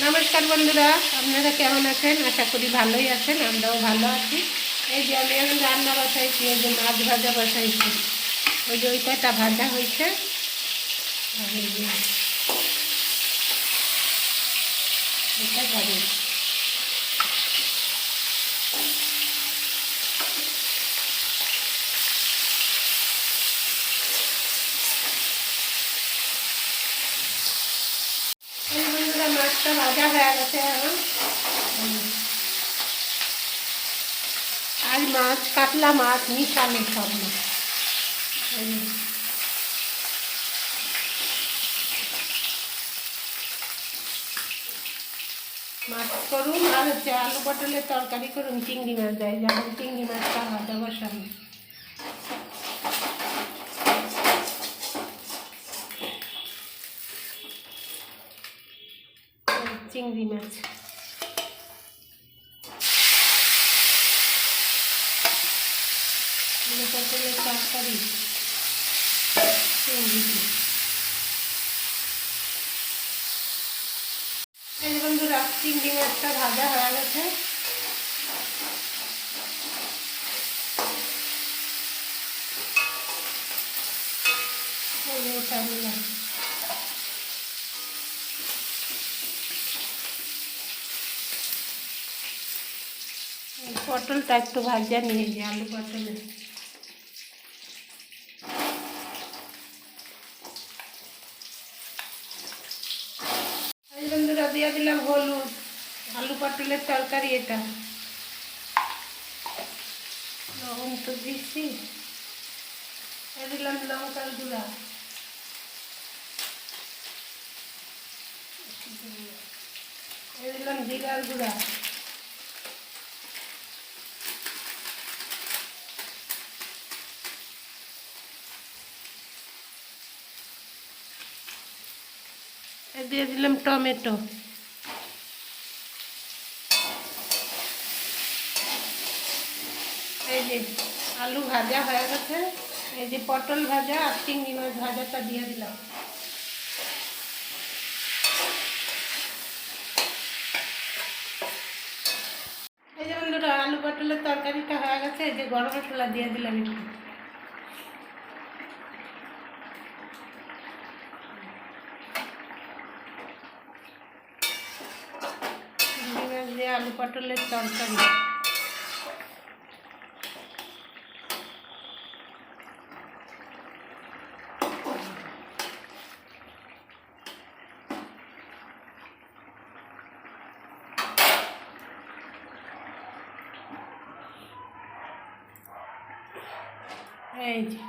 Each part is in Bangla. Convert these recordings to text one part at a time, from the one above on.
নমস্কার বন্ধুরা, আপনারা কেমন আছেন? আশা করি ভালোই আছেন, আমরাও ভালো আছি। এই যে আমি এখন রান্না বসাইছি, এই যে মাছ ভাজা বসাইছি। ওই যে ওই কয়টা ভাজা হয়েছে, আর এই যে এটা যাবে। এই বন্ধুরা মাছটা ভাজা হয়ে গেছে এখন। আর মাছ কাতলা মাছ মিশানো সব মাছ। মাছ করুন আর হচ্ছে আলু পটলের তরকারি করুন, চিংড়ি মাছ দেয়, যেমন চিংড়ি মাছটা ভাজা বসানো। চিংড়ি মাছ পটলের তরকারি চিংড়ি। এই যে বন্ধুরা চিংড়ি মাছটা ভাজা হয়ে গেছে। পটলটা একটু ভাজা নিয়ে যে আলু পটলে বন্ধুরা দিয়ে দিলাম হলুদ। আলু পটলের তরকারি এটা, লবণ তো দিচ্ছি, দিলাম লঙ্কার গুঁড়া, দিলাম জিরার গুঁড়া, দিয়ে দিলাম টমেটো। এই যে আলু ভাজা হয়ে গেছে, এই যে পটল ভাজা আর চিংড়ি মাছ ভাজাটা দিয়ে দিলাম। এই যে বন্ধুরা আলু পটলের তরকারিটা হয়ে গেছে, এই যে গরম মশলা দিয়ে দিলাম একটু। আলু পটলের তরকারি এই যে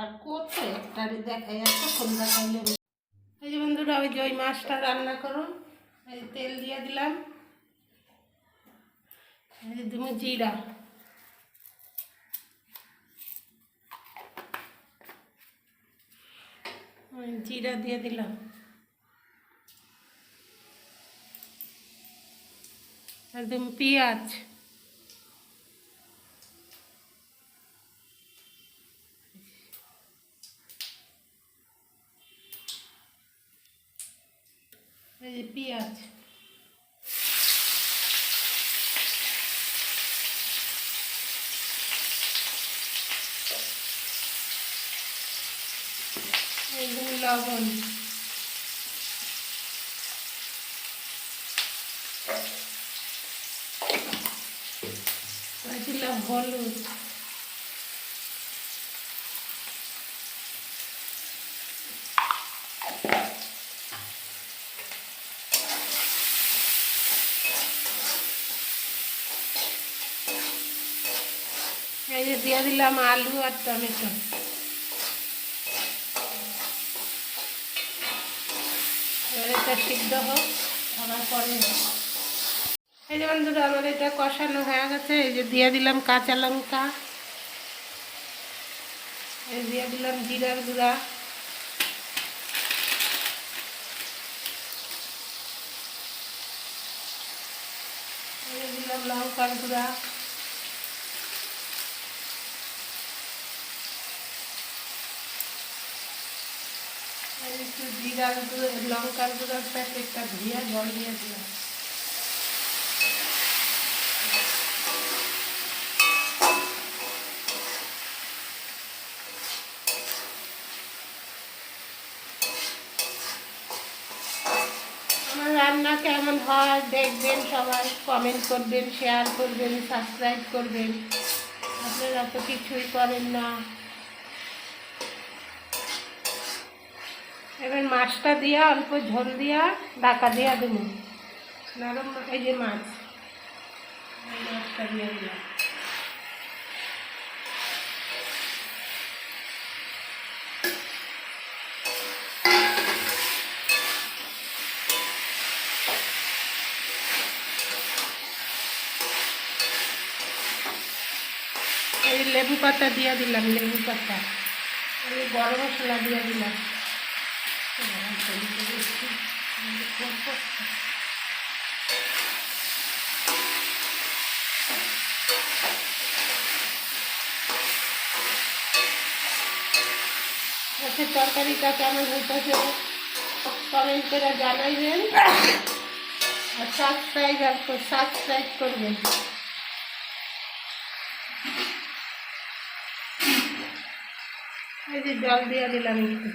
আর কত একটারে দেখাই, এতক্ষণ দেখাইলে। এই যে বন্ধুরা ওই যে ওই মাছটা রান্না করুন, এই তেল দিয়ে দিলাম, এই যে তুমি জিরা, জিরা দিয়ে দিলাম, একদম পেঁয়াজ, এই যে পেঁয়াজ, একদম লবণ, দিলাম হলুদ, এই যে দিয়ে দিলাম আলু আর টমেটো। এবার এটা সিদ্ধ হোক, আমার পরে। এই যে বন্ধুরা আমার এটা কষানো হয়ে গেছে, এই যে দিয়ে দিলাম কাঁচা লঙ্কা, এই দিয়ে দিলাম জিরার গুঁড়া, দিলাম দিলাম লঙ্কার গুঁড়া, একটু জিরার গুঁড়ো, লঙ্কার গুঁড়ার প্যাকেটটা ধুয়ে জল দিয়ে দিলাম। আমার রান্না কেমন হয় দেখবেন, সবাই কমেন্ট করবেন, শেয়ার করবেন, সাবস্ক্রাইব করবেন। আপনারা তো কিছুই করেন না। এবার মাছটা দিয়া অল্প ঝোল দিয়া ঢাকা দিয়া দেবো। নরম এই যে মাছ, এই মাছটা দিয়ে দিলাম। এই লেবু পাতা দিয়ে দিলাম, লেবু পাতা, এই গরম মশলা দিয়ে দিলাম। আচ্ছা, তরকারিটা কেমন হইতেছে কমেন্ট করে জানাইবেন, আর সাবস্ক্রাইব করবেন। এই যে জল দিয়ে দিলাম একটু।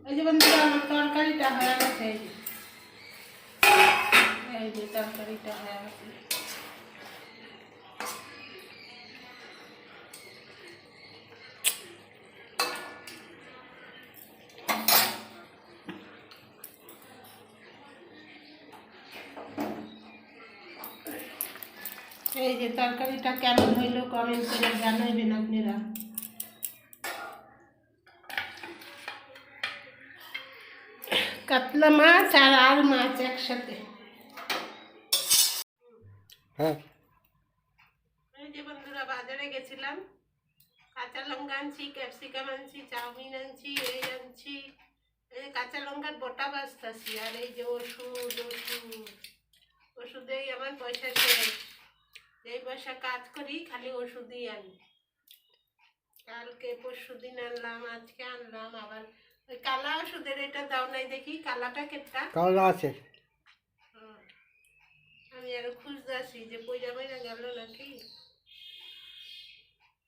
এই যে বন্ধুরা, আমার তরকারিটা হয়ে গেছে। এই যে তরকারিটা হয়ে গেছে। এই যে তরকারিটা কেমন হইলো কমেন্ট করে জানাইবেন আপনারা। কাতলা মাছ আর মাছ একসাথে। হ্যাঁ, এই যে বন্ধুরা, বাজারে গেছিলাম, কাঁচা লঙ্কা আনছি, ক্যাপসিকাম আনছি, চাউমিন আনছি, এই আনছি। এই কাঁচা লঙ্কার বটা বাজতাছি, আর এই যে ওষুধেই আমার পয়সা শেষ। এই পয়সা কাজ করি, খালি ওষুধই আনি। কালকে পরশু দিন আনলাম, আজকে আনলাম আবার। ওই কালা ওষুধের এটা দাও নাই, দেখি কালা প্যাকেটটা কালা আছে। আমি আরো খুঁজতেছি যে পয়সা গেল নাকি।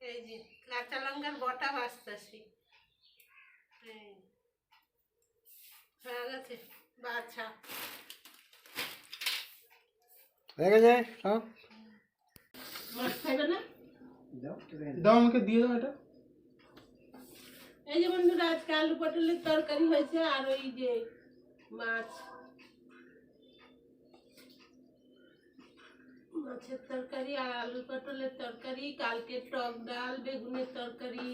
এই যে কাঁচা লঙ্কার বটা বাজতেছি। হয়ে গেছে বাছা, হয়ে গেছে সব। মাছ খাইবে না? দাও আমাকে দিয়ে দাও এটা। এই যে বন্ধুরা, আজকে আলু পটলের তরকারি হয়েছে, আর ওই যে মাছ, মাছের তরকারি আর আলু পটলের তরকারি। কালকে টক ডাল, বেগুনের তরকারি,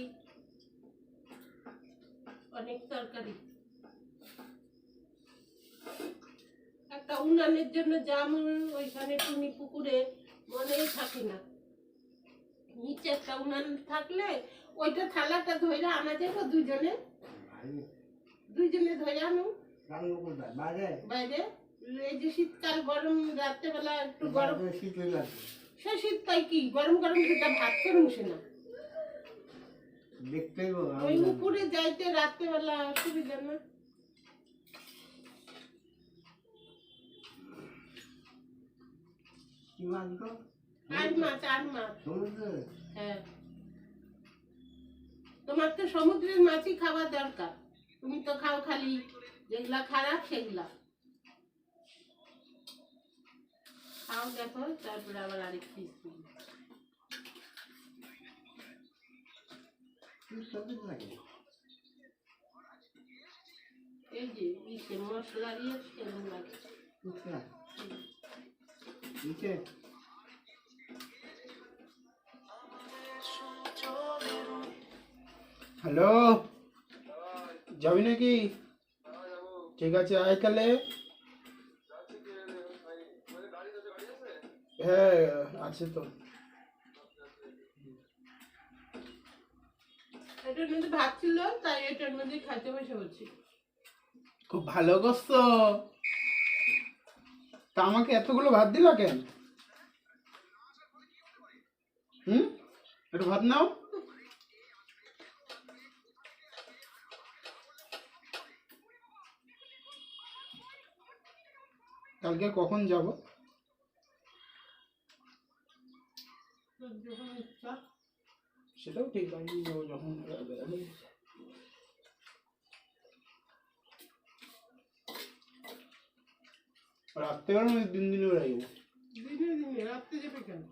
অনেক তরকারি। একটা উনানের জন্য জাম ওইখানে টুনি পুকুরে মনেই থাকে না, নিচে একটা উনান থাকলে ওইটা থালাটা ধরে আনা যাবে। দুইজনে ধরে আনো বাইরে। এই যে শীতকাল, গরম রাত্রেবেলা একটু গরম, শীত লাগে, সে শীতকাল কি গরম গরম সেটা ভাত করুন সে না দেখতে ওই উপরে যাইতে রাত্রেবেলা অসুবিধা না। হ্যাঁ, তোমার তো সমুদ্রের মাছই খাওয়া দরকার। তুমি তো খাও খালি যেগুলা খারাপ সেগুলা খাও। দেখো, তারপরে আবার আরেক পিস এই যে ইসে মশলা দিয়ে সেরকম লাগে। হ্যালো, যাবি নাকি? ঠিক আছে, আয় কালে। হ্যাঁ আছে তো। এটার মধ্যে ভাত ছিল, তাই এটার মধ্যে খাইতে বসে বলছি। খুব ভালো করছো। তা আমাকে এতগুলো ভাত দিলা কেন? একটু ভাত নাও। কালকে কখন যাব? যখন ইচ্ছা। সেটাও ঠিক, আমি যাবো যখন বেরোবে। রাত্রে গেলে আমি দিন দিনে বেড়াইব। দিনে দিনে রাত্রে যাবে কেন?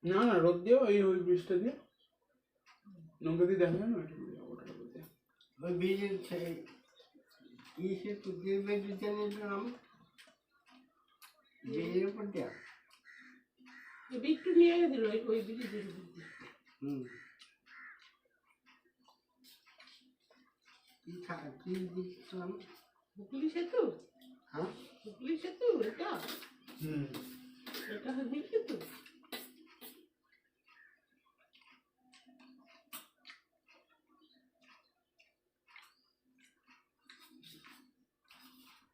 না না, রোদ দিয়ে ওই বৃষ্টি দিয়ে নৌকা দিয়ে দেখা না, ওটা দিয়ে ওই বীজের ইসে পুকুরের বেঁধে জানিয়েছিলাম বীজের উপর দেওয়া। বিট্টু নিয়ে গেছিল ওই ব্রিজের উপর দিয়ে। কি দিচ্ছিলাম? হুগলি সেতু? হ্যাঁ, হুগলি সেতু এটা? এটা হুগলি সেতু?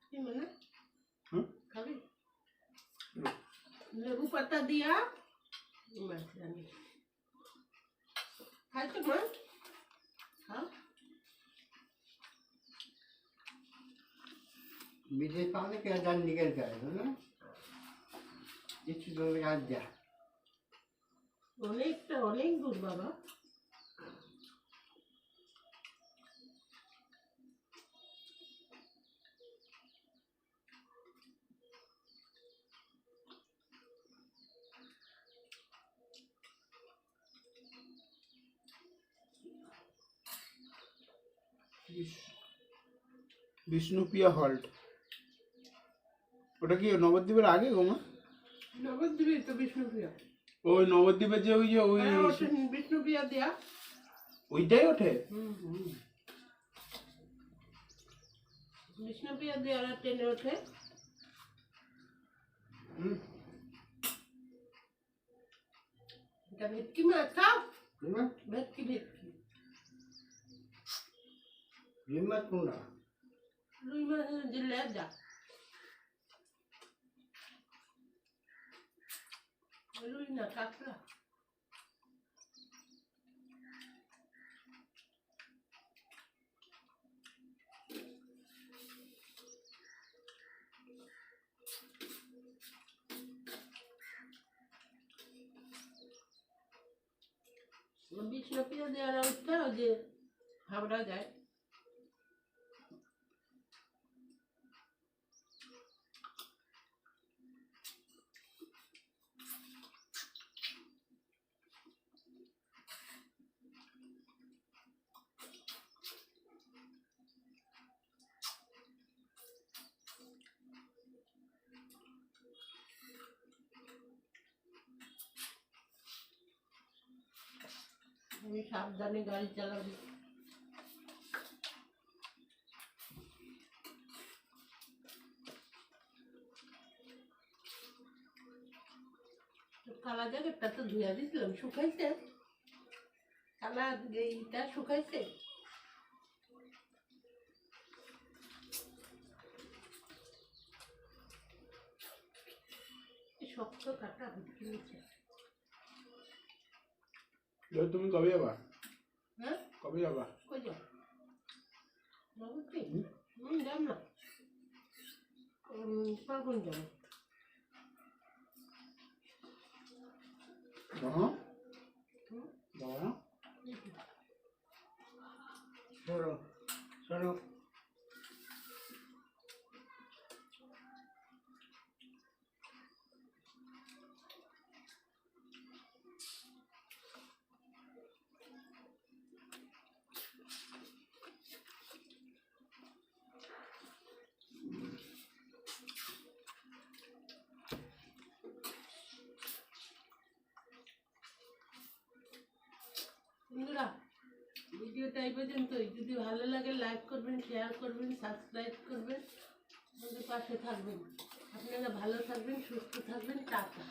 কি মানে? খাবি? লেবু পাতা দিয়া মাছ রান্না। খাইছো মা? খাও। বিদেশ পালে কে জান নিকেল যায় না, কিছু দূরে কাজ যা। অনেকটা অনেক দূর বাবা। বিষ্ণুপ্রিয়া হল্ট, ওটা কি নবদ্বীপের আগে গো মা? নবদ্বীপে তো বিষ্ণুপ্রিয়া। ওই নবদ্বীপের যে ওই বিষ্ণুপ্রিয়া দেয়া ওইটাই ওঠে। বিষ্ণুপ্রিয়া দেওয়ার ট্রেনে ওঠে। এটা ভেটকি মাছ খাও। ভেটকি ভেটকি রুই মাছ কোনটা? রুই মাছের যে লেজা, রুই না কাঁকড়া। বিষ্ণুপ্রিয়া দেওয়ার উঠতে ওই যে হাওড়া যায়। আমি সাবধানে গাড়ি চালাবি। কালা জ্যাকেটটা তো ধুয়া দিয়েছিলাম, শুকাইছে? কালা এইটা শুকাইছে? শক্ত কাটা ভেটকি নিচ্ছে। তুমি কবে যাবা? হ্যাঁ, কবে যাবা? কই যাও? নবদ্বীপ? যাম না, কখন যাবো? সরো সরো। বন্ধুরা ভিডিওটা এই পর্যন্তই। যদি ভালো লাগে লাইক করবেন, শেয়ার করবেন, সাবস্ক্রাইব করবেন, আমাদের পাশে থাকবেন। আপনারা ভালো থাকবেন, সুস্থ থাকবেন। টাটা।